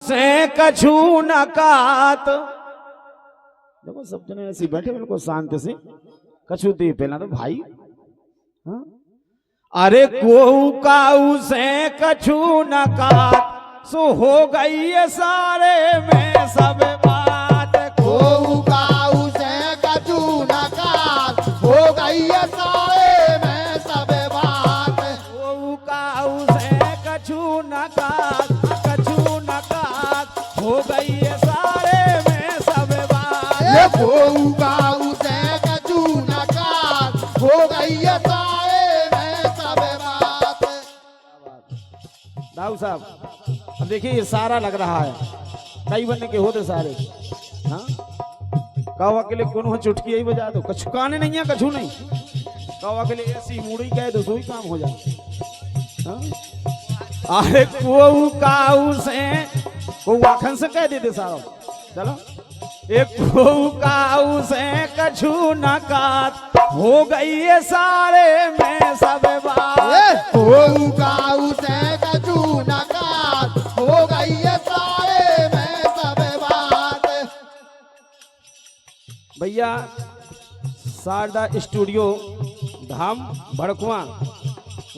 से कछु न कात। देखो सब जने ऐसे बैठे बिल्कुल शांत से, कछु दे पहला तो भाई। हाँ? अरे को काऊ से कछु न कात, सो हो गई ये सारे में सब बात। को काऊ से कछु न कात, हो गई ये सारे में सब बात। को काऊ से कछु न कात, कछु न कात, हो गई ये सारे में सब बात। ये को काऊ से कछु न कात, हो गई ये सारे में सब बात। दाऊ साहब अब देखिए ये सारा लग रहा है, कई बनने के होते सारे। हाँ कौवा के लिए कौन हो चुटकी यही बजा दो, कछु काने नहीं है कछु नहीं। कौवा के लिए ऐसी मुड़ी कह दो सोई काम हो जाए। हाँ? अरे को काऊ से कौवा खन से कह देते सारा। चलो एक को काऊ से कछु न कात, हो गई ये सारे में सब बात। को काऊ से कछु न कात, हो गई ये सारे में सब बात। भैया शारदा स्टूडियो धाम भड़कुआ,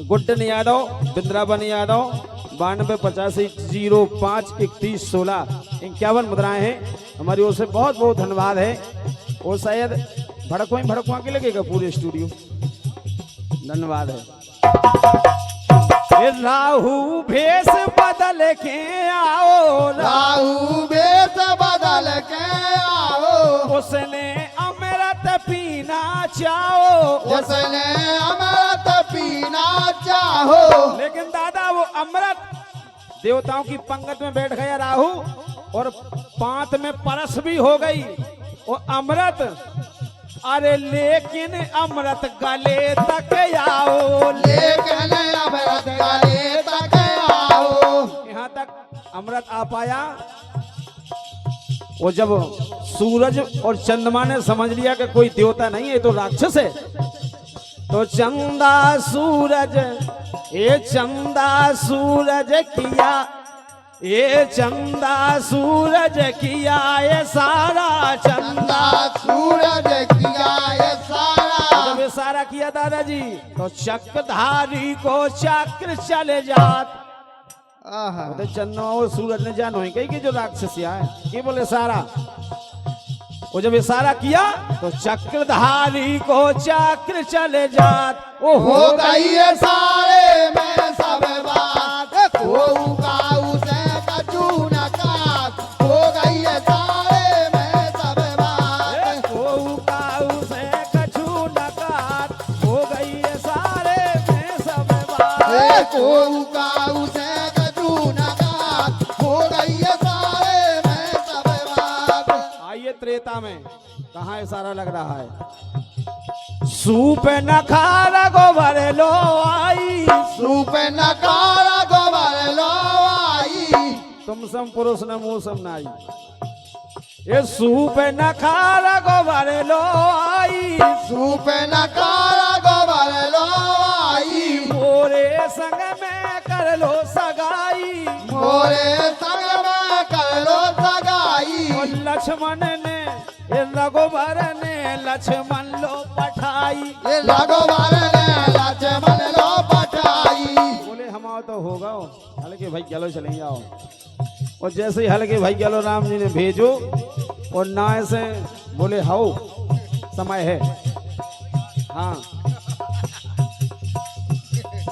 गुड्डन यादव, बिंद्रावन यादव, 9285053116 मुद्राएं हैं। हमारी ओर से बहुत बहुत धन्यवाद है। और शायद भड़कुआ के लगेगा पूरे स्टूडियो। धन्यवाद है। राहु भेष बदल के आओ, राहु भेष बदल के आओ, उसने अमृत पीना चाहो, उसने अमृत पीना चाहो। लेकिन दादा वो अमृत देवताओं की पंगत में बैठ गया राहु, और पांत में परस भी हो गई और अमृत। अरे लेकिन अमृत गले तक आओ, लेकिन अमृत गले तक आओ। यहाँ तक अमृत आ पाया। और जब सूरज और चंद्रमा ने समझ लिया कि कोई देवता नहीं है, तो राक्षस है, तो चंदा सूरज, ये चंदा सूरज किया, ये चंदा सूरज किया, ये सारा चंदा सूरज किया ये सारा। जब ये सारा किया दादाजी, तो चक्रधारी को चक्र चले जात। तो चंद्रमा और सूरज ने जानो है कहीं कि जो राक्षस है ये बोले सारा। और जब ये सारा किया तो चक्रधारी को चक्र चले जात। ओ हो गई ये सारे में सब बात। को काऊ से कछु न कात, हो गई ये सारे में सब बात। को काऊ से कछु न कात, हो गई ये सारे में सब बात। को काऊ से कछु न कात, हो गई ये सारे में सब बात। आइए त्रेता में कहाँ ये सारा लग रहा है। सूप नखारा गोबर लो आई, सूप नकारा गोबर लो आई, तुम सम पुरुष न मुँह सम नाई। ये सूप नखारा गोबर लो आई, सूप नकारा गोबर लो आई। मोरे संग में कर लो सगाई, मोरे संग में कर लो सगाई। और लक्ष्मण ने रघुबर ने लक्ष्मण लो पठाई। ये रघुबर ने लक्ष्मण लो पठाई। बोले हम आओ तो होगा, हल्के भाई चलो चले जाओ। और जैसे ही हल्के भाई चलो राम जी ने भेजो, और ना से बोले हाओ समय है। हाँ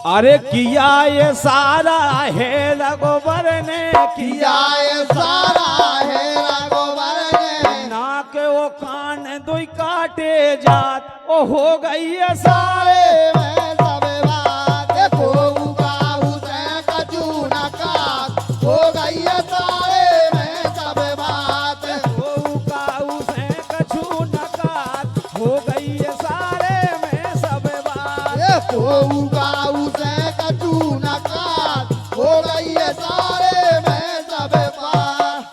अरे किया ये सारा है रघुबर ने किया ये सारा है रघुबर ने। नाक वो कान दुई काटे जात, ओ हो गई ये सारे में सब बात। को काऊ से कछु न कात, हो गई ये सारे में सब बात। को काऊ से कछु न कात, हो गई ये सारे में सब बात। को काऊ से कछु न कात, हो गई ये सारे में सब बात।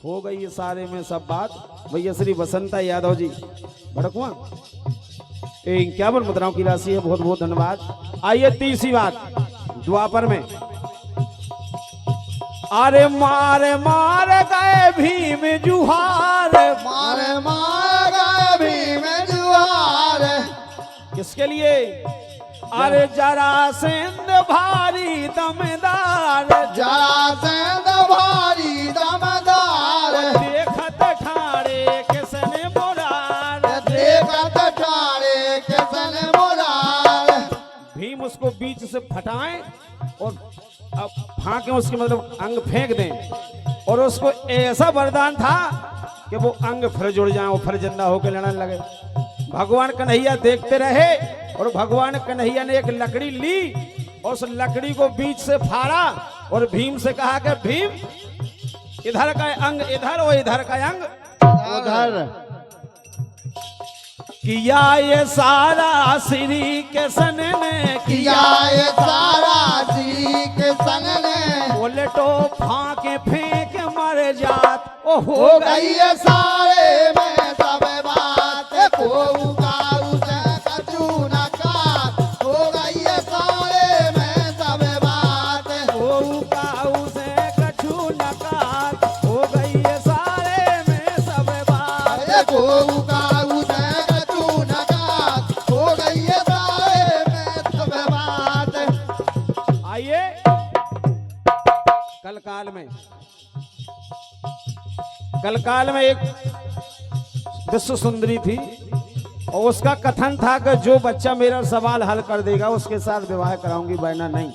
हो गई ये सारे में सब बात। भैया श्री बसंता यादव जी भड़कुआ 51 मुद्राओं की राशि है, बहुत बहुत धन्यवाद। आइए तीसरी बात द्वापर में। अरे मारे मार गए भीम जुहार, मारे मार गए भीम जुहार। किसके लिए? अरे जरासेंध भारी दमदार, जरासेंध भारी दमदार। देखत ठाड़े किसने मुरार, देखत ठाड़े किसने मुरार। भीम उसको बीच से फटाएं और अब फांके उसके मतलब अंग फेंक दें, और उसको ऐसा वरदान था कि वो अंग फिर जुड़ जाए, वो फिर जिंदा होकर लड़ने लगे। भगवान कन्हैया देखते रहे और भगवान कन्हैया ने एक लकड़ी ली और उस लकड़ी को बीच से फाड़ा और भीम से कहा कि भीम इधर का अंग इधर और इधर का अंग उधर। किया ये सारा श्री के सन ने, किया ये सारा श्री के सन ने। उलटो फांके फेंक मर जात, ओ हो गई ये सारे में सब बात। कोऊ काऊ से कछु न कात। हो गई ये सारे में सब बात। कोऊ काऊ से कछु न कात, हो गई ये सारे में सब बात। कोऊ काऊ से कछु न कात। हो गई ये सारे में सब बात। आइए कल काल में एक विश्व सुंदरी थी और उसका कथन था कि जो बच्चा मेरा सवाल हल कर देगा उसके साथ विवाह कराऊंगी, वरना नहीं।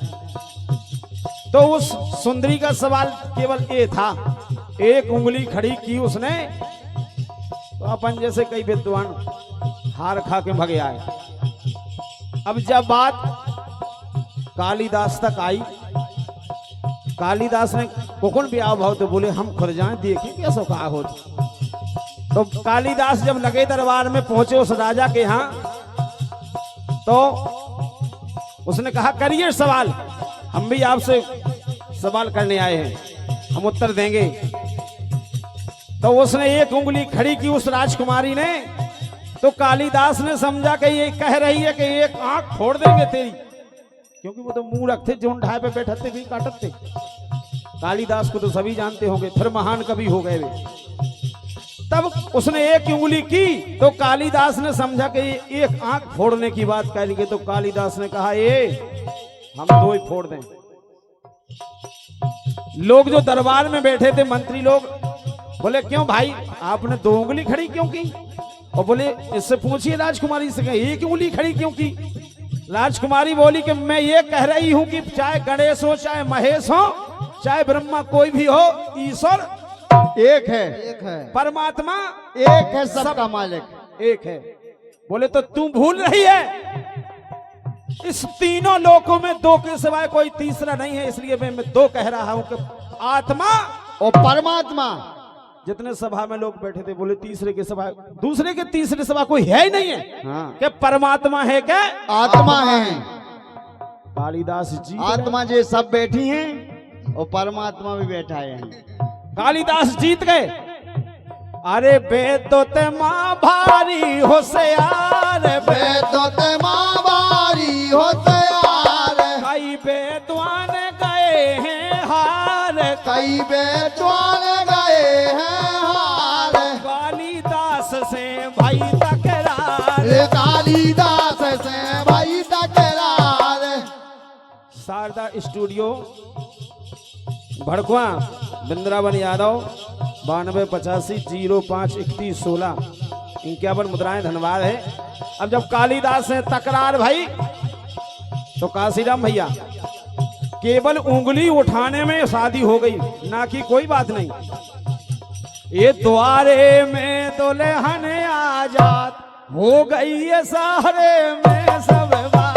तो उस सुंदरी का सवाल केवल ये था, एक उंगली खड़ी की उसने तो अपन जैसे कई विद्वान हार खा के भगे आए। अब जब बात कालिदास तक आई, कालिदास ने कोकण ब्याह भाव तो बोले हम खुर जाएं देखें कैसा कहा हो। तो कालिदास जब लगे दरबार में पहुंचे उस राजा के यहाँ, तो उसने कहा करिए सवाल, हम भी आपसे सवाल करने आए हैं, हम उत्तर देंगे। तो उसने एक उंगली खड़ी की उस राजकुमारी ने, तो कालिदास ने समझा कि ये कह रही है कि एक आंख फोड़ देंगे तेरी, क्योंकि वो तो मुंह रखते जो ढाई पे बैठते भी काटते। कालिदास को तो सभी जानते होंगे, फिर महान कवि हो गए वे। तब उसने एक उंगली की तो कालिदास ने समझा कि एक आंख फोड़ने की बात करेंगे, तो कालिदास ने कहा ये हम दो ही फोड़ दें। लोग जो दरबार में बैठे थे मंत्री लोग बोले क्यों भाई आपने दो उंगली खड़ी क्यों की? और बोले इससे पूछिए राजकुमारी से एक उंगली खड़ी क्यों की? राजकुमारी बोली कि मैं ये कह रही हूं कि चाहे गणेश हो, चाहे महेश हो, चाहे ब्रह्मा, कोई भी हो, ईश्वर एक है, एक है, परमात्मा एक है, सबका मालिक एक है। बोले तो तू भूल रही है, इस तीनों लोकों में दो के सिवाय कोई तीसरा नहीं है, इसलिए मैं दो कह रहा हूं कि आत्मा और परमात्मा। जितने सभा में लोग बैठे थे बोले तीसरे के सभा, दूसरे के तीसरे सभा कोई है ही नहीं है। हाँ। क्या परमात्मा है क्या? आत्मा है। कालिदास जी आत्मा जो सब बैठी हैं और परमात्मा भी बैठा है। कालिदास जीत गए। अरे बेदो ते माँ भारी होशियार, बेदो ते माँ भारी होशियार, कई बेद्वान गए हैं हार, कई बेद्वान गए हैं हार। कालिदास से भाई तकरार, कालिदास से भाई तकरार। शारदा स्टूडियो भड़कुआ, वृंदावन यादव 9285053116 51 मुद्राएं धन्यवाद है। अब जब कालिदास से तकरार भाई तो काशीराम भैया केवल उंगली उठाने में शादी हो गई, ना कि कोई बात नहीं। ये द्वारे में दुल्हन आजाद हो गई, ये सारे में सब बात।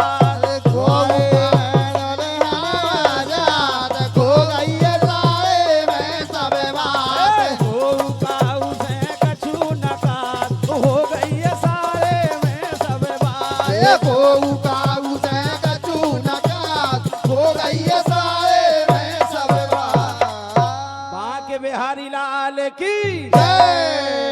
बिहारी लाल की जय।